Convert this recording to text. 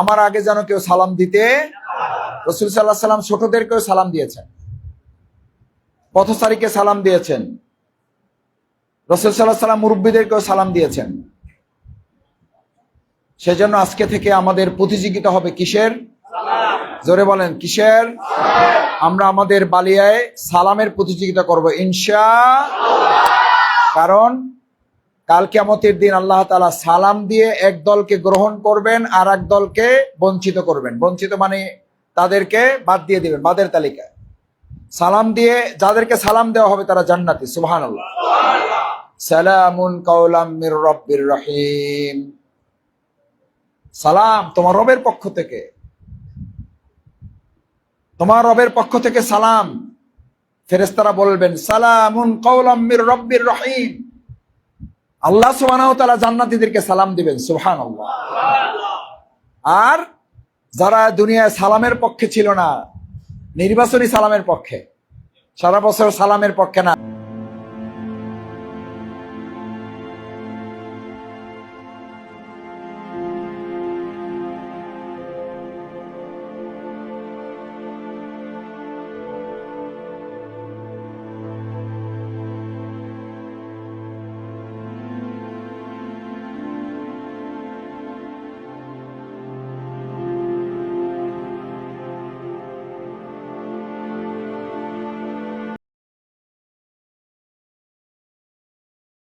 আমার আগে যেন কেউ সালাম দিতে, রাসূল সাল্লাল্লাহু আলাইহি সাল্লাম ছোটদেরকেও সালাম দিয়েছেন, পথচারীকে সালাম দিয়েছেন, রাসূল সাল্লাল্লাহু আলাইহি সাল্লাম মুরব্বীদেরকেও সালাম দিয়েছেন। সেজন্য আজকে থেকে আমাদের প্রতিযোগিতা হবে কিসের? জোরে বলেন কিসের? আমরা আমাদের বালিয়ায় সালামের প্রতিযোগিতা করব ইনশাআল্লাহ। কারণ কাল কিয়ামতের দিন আল্লাহ তাআলা সালাম দিয়ে এক দলকে গ্রহণ করবেন আর এক দলকে বঞ্চিত করবেন। বঞ্চিত মানে তাদেরকে বাদ দিয়ে দিবেন বাদের তালিকায়। সালাম দিয়ে যাদেরকে সালাম দেওয়া হবে তারা জান্নাতি। সুবহানাল্লাহ। সালামুন কাওলাম মির রাব্বির রহিম। সালাম তোমার রবের পক্ষ থেকে, তোমার রবের পক্ষ থেকে সালাম। ফেরেশতারা বলবেন সালামুন কাওলাম মির রাব্বির রহিম। আল্লাহ সুবহানাহু ওয়া তাআলা জান্নাতীদেরকে সালাম দিবেন। সুবহানাল্লাহ। আর যারা দুনিয়ায় সালামের পক্ষে ছিল না, নির্বাচনী সালামের পক্ষে, সারা বছর সালামের পক্ষে না,